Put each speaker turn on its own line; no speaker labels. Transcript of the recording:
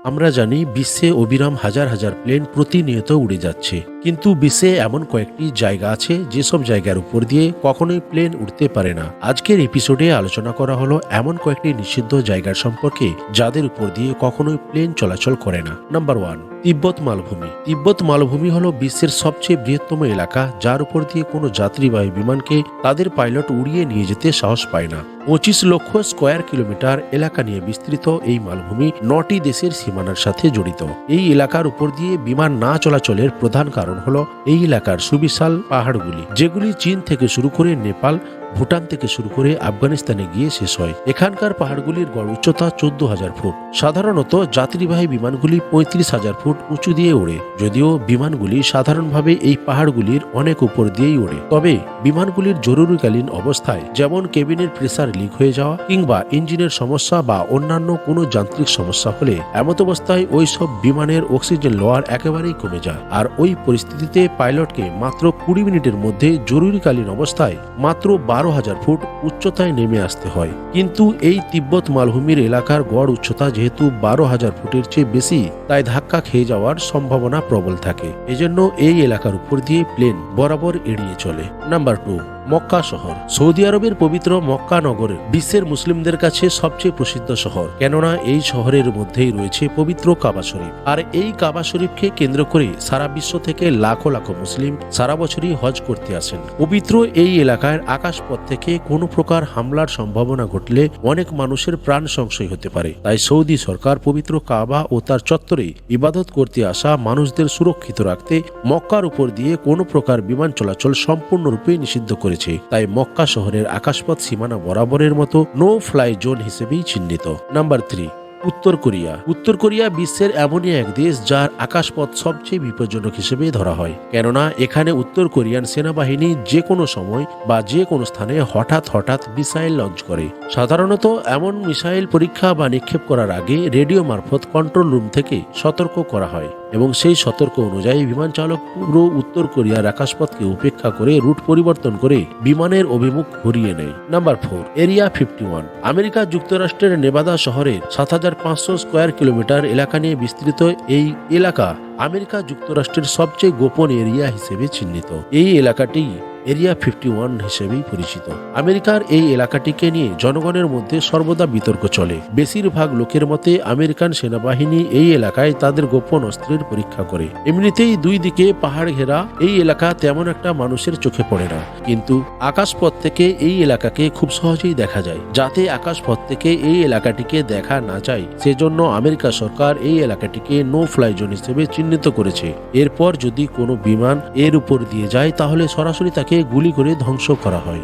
আমরা জানি বিশ্বে অবিরাম হাজার হাজার প্লেন প্রতিনিয়ত উড়ে যাচ্ছে, কিন্তু বিশ্বে এমন কয়েকটি জায়গা আছে যেসব জায়গার উপর দিয়ে কখনোই প্লেন উঠতে পারে না। আজকের এপিসোডে আলোচনা করা হলো এমন কয়েকটি নিষিদ্ধ জায়গার সম্পর্কে যাদের উপর দিয়ে কখনোই প্লেন চলাচল করে না। নাম্বার 1, তিব্বত মালভূমি। তিব্বত মালভূমি হলো বিশ্বের সবচেয়ে বৃহত্তম এলাকা, যার উপর দিয়ে কোনো যাত্রীবাহী বিমানকে তাদের পাইলট উড়িয়ে নিয়ে যেতে সাহস পায় না। 25 লক্ষ স্কোয়ার কিলোমিটার এলাকা নিয়ে বিস্তৃত এই মালভূমি 9টি দেশের সীমানার সাথে জড়িত। এই এলাকার উপর দিয়ে বিমান না চলাচলের প্রধান কারণ হলো এই এলাকার সুবিশাল পাহাড়গুলি, যেগুলি চীন থেকে শুরু করে নেপাল, ভুটান থেকে শুরু করে আফগানিস্তানে গিয়ে শেষ হয়। এখানকার পাহাড়গুলির গড় উচ্চতা 14,000 ফুট। সাধারণত যাত্রীবাহী বিমানগুলি 35,000 ফুট উঁচু দিয়ে ওড়ে, যদিও বিমানগুলি সাধারণভাবে এই পাহাড়গুলির অনেক উপর দিয়েই ওড়ে। তবে বিমানগুলির জরুরিকালীন অবস্থায়, যেমন কেবিনের প্রেসার লিক হয়ে যাওয়া কিংবা ইঞ্জিনের সমস্যা বা অন্যান্য কোনো যান্ত্রিক সমস্যা হলে এমত অবস্থায় ওই সব বিমানের অক্সিজেন লোয়ার একেবারেই কমে যায়, আর ওই পরিস্থিতিতে পাইলটকে মাত্র 20 মিনিটের মধ্যে জরুরিকালীন অবস্থায় মাত্র 12,000 ফুট উচ্চতায় নেমে আসতে হয়। কিন্তু এই তিব্বত মালভূমির এলাকার গড় উচ্চতা যেহেতু 12,000 ফুটের চেয়ে বেশি, তাই ধাক্কা খেয়ে যাওয়ার সম্ভাবনা প্রবল থাকে। এজন্য এই এলাকার উপর দিয়ে প্লেন বরাবর এড়িয়ে চলে। নাম্বার 2, মক্কা শহর। সৌদি আরবের পবিত্র মক্কা নগর বিশ্বের মুসলিমদের কাছে সবচেয়ে প্রসিদ্ধ শহর, কেননা এই শহরের মধ্যেই রয়েছে পবিত্র কাবা শরীফ। আর এই কাবা শরীফকে কেন্দ্র করে সারা বিশ্ব থেকে লাখো লাখো মুসলিম সারা বছরই হজ করতে আসেন। পবিত্র এই এলাকার আকাশপথ থেকে কোনো প্রকার হামলার সম্ভাবনা ঘটলে অনেক মানুষের প্রাণ সংশয় হতে পারে। তাই সৌদি সরকার পবিত্র কাবা ও তার চত্বরে ইবাদত করতে আসা মানুষদের সুরক্ষিত রাখতে মক্কার উপর দিয়ে কোনো প্রকার বিমান চলাচল সম্পূর্ণরূপে নিষিদ্ধ করেছে। তাই মক্কা শহরের আকাশপথ সীমানা বরাবরের মতো নো ফ্লাই জোন হিসেবেই চিহ্নিত। নাম্বার 3, উত্তর কোরিয়া। উত্তর কোরিয়া বিশ্বের এমনই এক দেশ যার আকাশপথ সবচেয়ে বিপজ্জনক হিসেবে ধরা হয়, কেননা এখানে উত্তর কোরিয়ান সেনাবাহিনী যে কোনো সময় বা যে কোনো স্থানে হঠাৎ হঠাৎ মিসাইল লঞ্চ করে। সাধারণত এমন মিসাইল পরীক্ষা বা নিক্ষেপ করার আগে রেডিও মারফত কন্ট্রোল রুম থেকে সতর্ক করা হয় এবং সেই সতর্ক অনুযায়ী বিমান চালক পুরো উত্তর কোরিয়ার আকাশপথকে উপেক্ষা করে রুট পরিবর্তন করে বিমানের অভিমুখ ঘুরিয়ে নেয়। Number 4, area 51। আমেরিকা যুক্তরাষ্ট্রের নেভাদা শহরের 7,500 স্কোয়ার কিলোমিটার এলাকা নিয়ে বিস্তৃত এই এলাকা আমেরিকা যুক্তরাষ্ট্রের সবচেয়ে গোপন এরিয়া হিসেবে চিহ্নিত। এই এলাকাটি এরিয়া 51 হিসেবেই পরিচিত। আমেরিকার এই এলাকাটিকে নিয়ে জনগণের মধ্যে সর্বদা বিতর্ক চলে। বেশিরভাগ লোকের মতে আমেরিকান সেনাবাহিনী এই এলাকায় তাদের গোপন অস্ত্রের পরীক্ষা করে। এমনিতেই দুই দিকে পাহাড় ঘেরা এই এলাকা তেমন একটা মানুষের চোখে পড়ে না, কিন্তু আকাশপথ থেকে এই এলাকাকে খুব সহজেই দেখা যায়। যাতে আকাশপথ থেকে এই এলাকাটিকে দেখা না যায়, সেজন্য আমেরিকা সরকার এই এলাকাটিকে নো ফ্লাই জোন হিসেবে চিহ্নিত করেছে। এরপর যদি কোনো বিমান এর উপর দিয়ে যায় তাহলে সরাসরি তাকে গুলি করে ধ্বংস করা হয়।